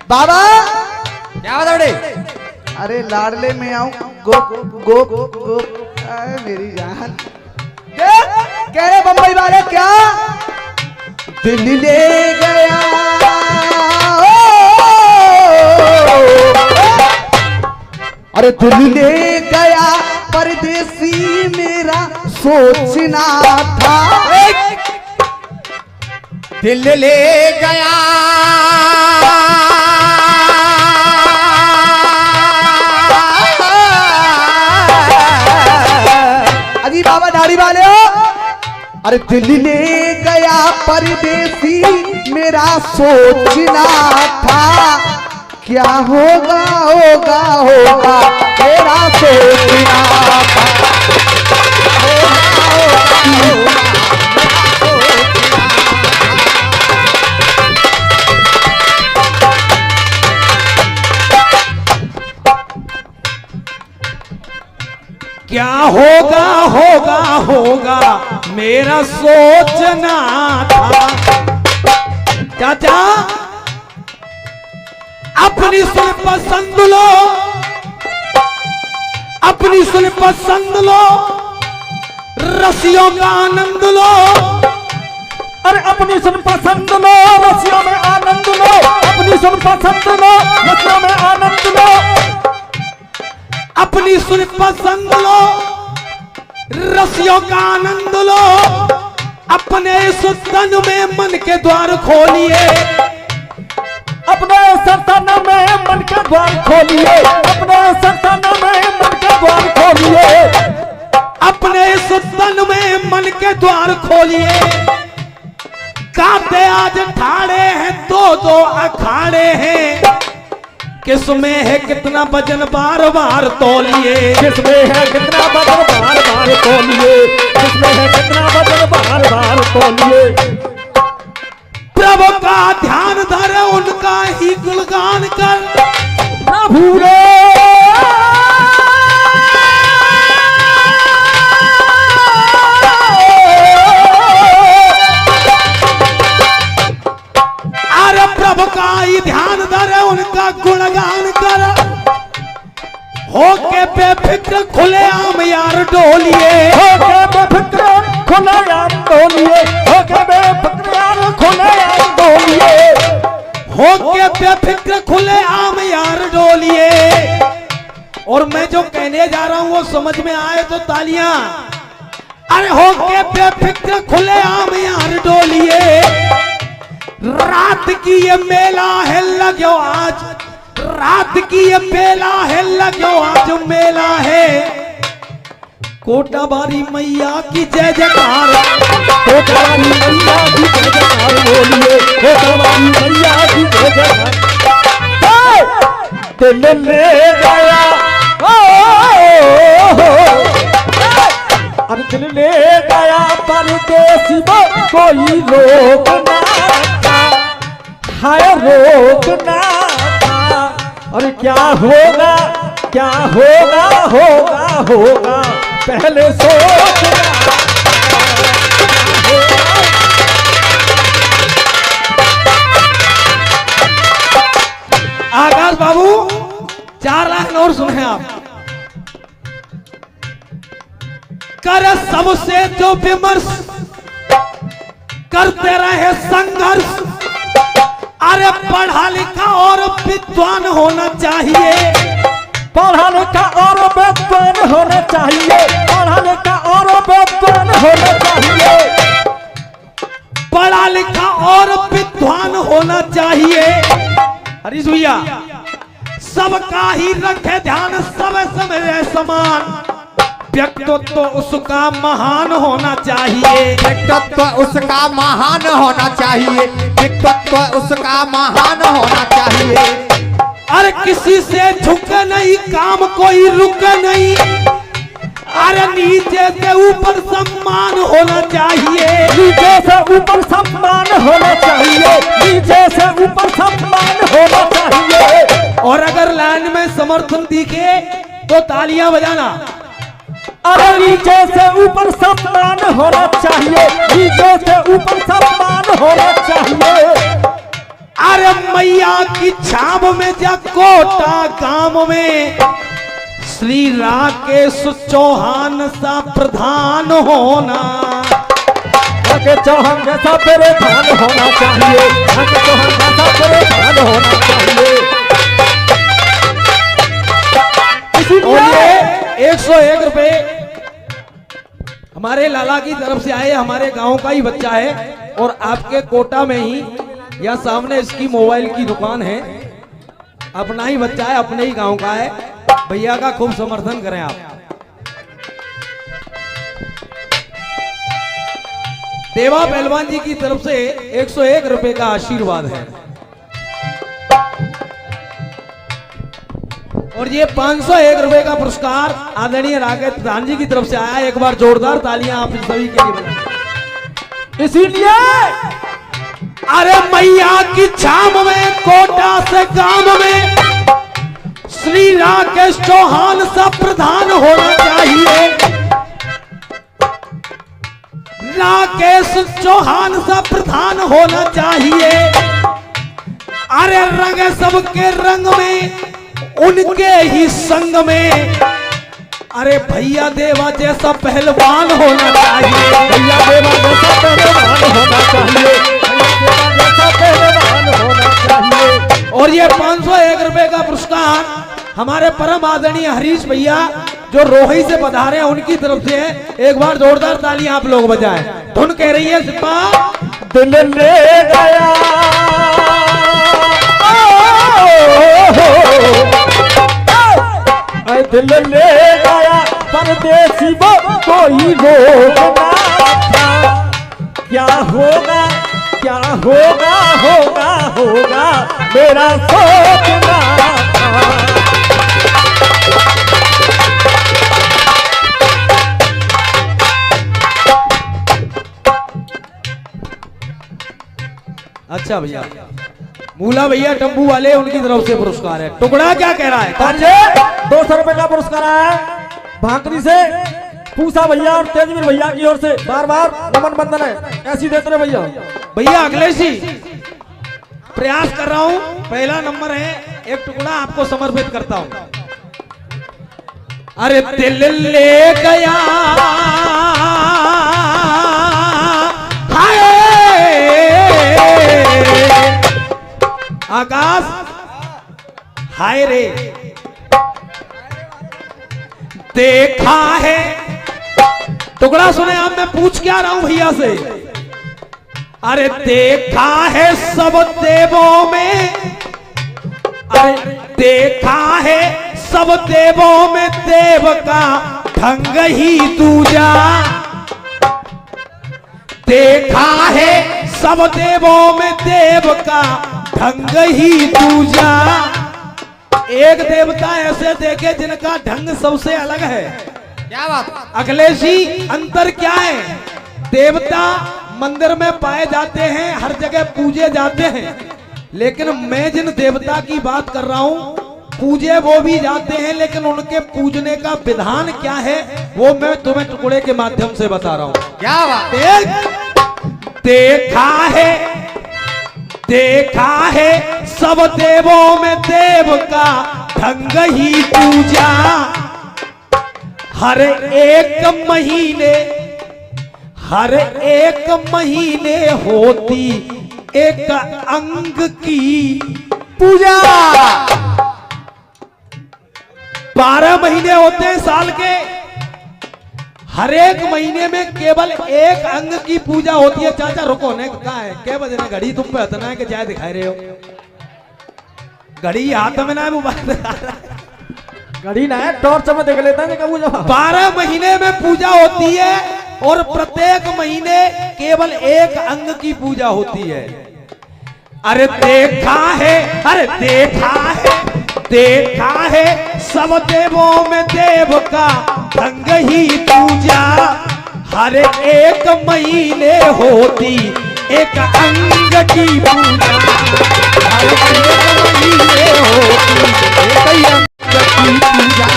बाबा क्या बता बड़े? अरे लाडले में आऊं गो गो गो मेरी जान कह रहे बम्बई वाले क्या दिल ले गया अरे दिल ले गया परदेसी मेरा सोचना था दिल ले गया अजी बाबा दाढ़ी वाले हो अरे दिल ले गया परदेसी मेरा सोचना था क्या होगा होगा होगा मेरा सोचना था क्या होगा होगा होगा मेरा सोचना था। चाचा अपनी सुन पसंद लो अपनी सुन पसंद लो रसियों का आनंद लो अरे अपनी सुन पसंद लो रसियों में आनंद लो अपनी सुन पसंद लो रसियों में आनंद लो अपनी सुन पसंद लो रसियों का आनंद लो अपने इस तन में मन के द्वार खोलिए अपने संतान में मन के द्वार खोलिए अपने संतान में मन के द्वार खोलिए अपने इस तन में मन के द्वार खोलिए कांटे आज ठाड़े हैं दो अखाड़े हैं किसमें है कितना वजन बार बार तौलिए किसमें है कितना वजन बार बार तौलिए किसमें है कितना वजन बार बार तौलिए प्रभु का ध्यान धर उनका ही गुणगान कर प्रभु रे अरे प्रभु का ही ध्यान धर उनका गुणगान कर होके बेफिक्र खुले आम यार डोलिए होके बेफिक्र खुले आम डोलिए होके बेफिक्र यार खुले आम डोलिए होके बेफिक्र खुले आम यार डोलिए। और मैं जो कहने जा रहा हूं वो समझ में आए तो तालियां। अरे होके बेफिक्र खुले आम यार डोलिए रात की ये मेला है लगो आज रात की ये मेला है लगो आज मेला है कोटाबारी मैया की जय जयकार कोटाबारी मैया की जय जयकार बोलिए कोटाबारी मैया की जय जयकार दिल ले गया अरे दिल ले गया परदेसी कोई रोकना हाय रोकना और क्या होगा होगा होगा पहले सोचना आकाश बाबू 4 लाख और सुने आप कर सबसे जो विमर्श करते रहे संघर्ष अरे पढ़ा लिखा और विद्वान होना चाहिए पढ़ा लिखा और विद्वान होना चाहिए पढ़ा लिखा और विद्वान होना चाहिए पढ़ा लिखा और विद्वान होना चाहिए। हरीश भैया सबका ही रखे ध्यान सब समझे समान व्यक्तित्व उसका महान होना चाहिए व्यक्तित्व उसका महान होना चाहिए व्यक्तित्व उसका महान होना चाहिए। अरे किसी से झुके नहीं काम कोई रुके नहीं अरे नीचे से ऊपर सम्मान होना चाहिए नीचे से ऊपर सम्मान होना चाहिए नीचे से ऊपर सम्मान होना चाहिए। और अगर लाइन में समर्थन दिखे तो तालियां बजाना। अरे नीचे से ऊपर सम्मान होना चाहिए नीचे से ऊपर सम्मान होना चाहिए। अरे मैया की छाप में जा कोटा गांव में श्री राकेश चौहान सा प्रधान होना। के चौहान जैसा प्रधान होना चाहिए, के चौहान जैसा प्रधान होना चाहिए। और ये 101 रुपए हमारे लाला की तरफ से आए, हमारे गांव का ही बच्चा है और आपके कोटा में ही या सामने इसकी मोबाइल की दुकान है, अपना ही बच्चा है, अपने ही गांव का है। भैया का खूब समर्थन करें आप। देवा पहलवान जी की तरफ से 101 रुपए का आशीर्वाद है और ये 501 रुपए का पुरस्कार आदरणीय राकेश प्रधान जी की तरफ से आया। एक बार जोरदार तालियां आप सभी के लिए बजाएं। इसीलिए अरे मैया की छाम में कोटा से गांव में श्री राकेश चौहान सा प्रधान होना चाहिए। राकेश चौहान सा प्रधान होना चाहिए। अरे रंग सबके रंग में, उनके ही संग में। अरे भैया देवा जैसा पहलवान होना चाहिए। भैया देवा जैसा पहलवान होना चाहिए, भैया देवा जैसा पहलवान होना चाहिए। और ये 501 रुपए का पुरस्कार हमारे परम आदरणीय हरीश भैया जो रोही से पधारे हैं उनकी तरफ से है। एक बार जोरदार तालियां आप लोग बजाएं। धुन कह रही है सिपा दिल ले गया दिल ले गया परदेसी वो कोई रोकना था। क्या होगा क्या होगा होगा होगा मेरा सोचना था। अच्छा भैया मूला भैया टम्बू वाले उनकी तरफ से पुरस्कार है। टुकड़ा क्या कह रहा है? 200 रुपए का पुरस्कार है भांकरी से पूसा भैया और तेजवीर भैया की ओर से। बार बार नमन बंदन है, ऐसी देते रहे भैया। भैया अखिलेश जी प्रयास कर रहा हूं, पहला नंबर है, एक टुकड़ा आपको समर्पित करता हूं। अरे दिल ले गया हाय आकाश हाय रे देखा है। टुकड़ा सुने आप, मैं पूछ क्या रहा हूं भैया से। अरे देखा है सब देवों में, अरे देखा है सब देवों में देव का ढंग ही दूजा। देखा है सब देवों में देव का ढंग ही दूजा। एक देवता ऐसे देखे जिनका ढंग सबसे अलग है। क्या बात? अखिलेश जी अंतर क्या है? देवता मंदिर में पाए जाते हैं, हर जगह पूजे जाते हैं, लेकिन मैं जिन देवता की बात कर रहा हूं पूजे वो भी जाते हैं, लेकिन उनके पूजने का विधान क्या है वो मैं तुम्हें टुकड़े के माध्यम से बता रहा हूं। क्या बात? देखा है सब देवों में देव का ढंग ही पूजा। हर एक महीने होती एक अंग की पूजा। 12 महीने होते हैं साल के, हर एक महीने में केवल एक अंग की पूजा होती है। चाचा रुको ने कहा है क्या बजे ने घड़ी तुम पे हतना है कि चाय दिखाई रहे हो? घड़ी हाथ में ना है, मोबाइल घड़ी ना है, टॉर्च में देख लेता है कब 12 महीने में पूजा होती है और प्रत्येक महीने केवल एक अंग की पूजा होती है। अरे देखा है सब देवों में देव का ढंग ही पूजा। हर एक महीने होती एक अंग की पूजा। हर एक महीने होती एक अंग की पूजा।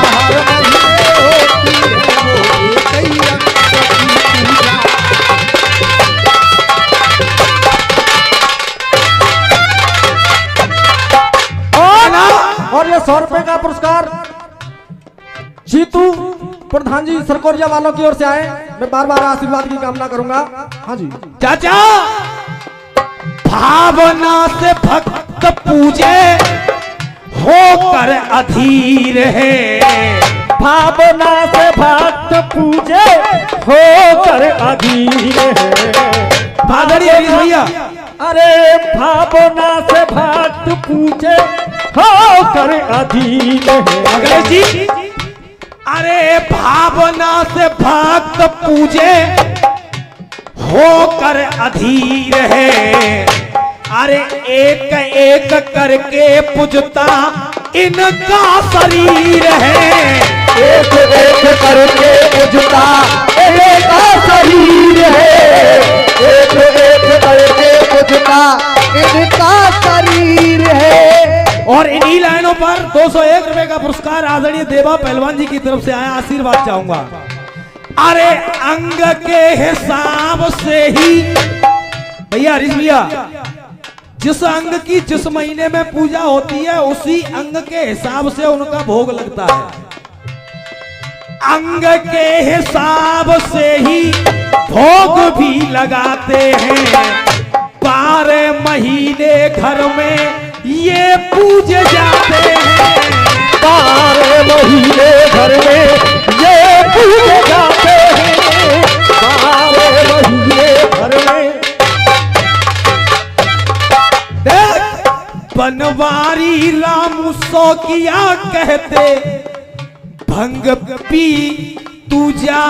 हर महीने होती है एक अंग की पूजा। 100 रुपए का पुरस्कार जीतू प्रधान जी सरकोरिया वालों की ओर से आए। मैं बार बार आशीर्वाद की कामना करूंगा। हाँ जी चाचा, भावना से भक्त पूजे होकर अधीर है, भावना से भक्त पूजे होकर अधीर है। भैया अरे भावना से भक्त पूजे होकर अधीर है। जी, अरे भावना से भक्त पूजे होकर अधीर है, अरे एक एक करके पूजता इनका शरीर है, एक एक करके पूजता इनका शरीर है, एक एक करके पूजता इनका शरीर है। और इन्हीं लाइनों पर 201 रुपए का पुरस्कार आदरणीय देवा पहलवान जी की तरफ से आया, आशीर्वाद चाहूंगा। अरे अंग के हिसाब से ही भैया, हरीश भैया, जिस अंग की जिस महीने में पूजा होती है उसी अंग के हिसाब से उनका भोग लगता है। अंग के हिसाब से ही भोग भी लगाते हैं, 12 महीने घर में ये पूजे जाते हैं, 12 महीने घर में ये पूजे जाते हैं, 12 महीने घर में। बनवारी रामू सौकिया कहते भंग पी तू जा,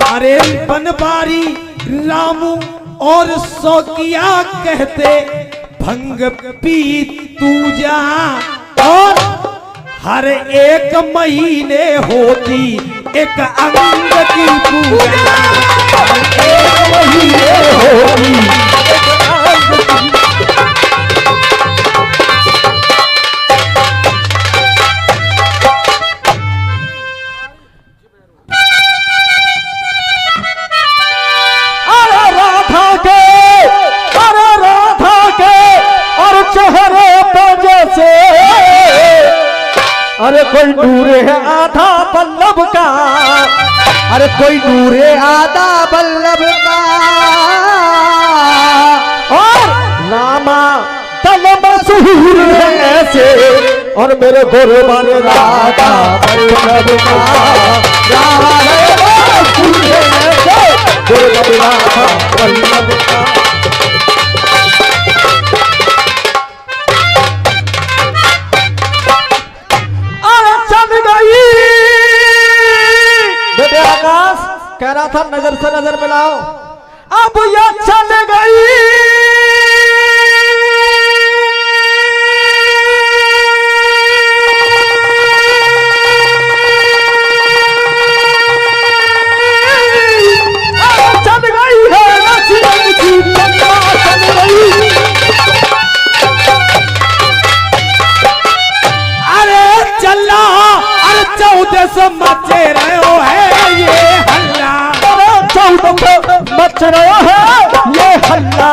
अरे बनवारी रामू और सौकिया कहते भंग पी तू जा, और हर एक महीने होती एक अंग की पूजा, एक महीने होती एक अंग की। अरे कोई नूर है आधा बल्लभ का, अरे कोई नूर है आधा बल्लभ का, और नामा तल मशहूर है ऐसे, और मेरे गोरे वाले राधा बल्लभ का, मशहूर है ऐसे गोरे राधा बल्लभ का। बेटे आकाश कह रहा था नजर से नजर मिलाओ, अब ये चल गई। चल गई है रसियन की चंदा चल गई। अरे चला, अरे 14 से मचे रहे हो है ये हल्ला, 14 मच रहा है ये हल्ला,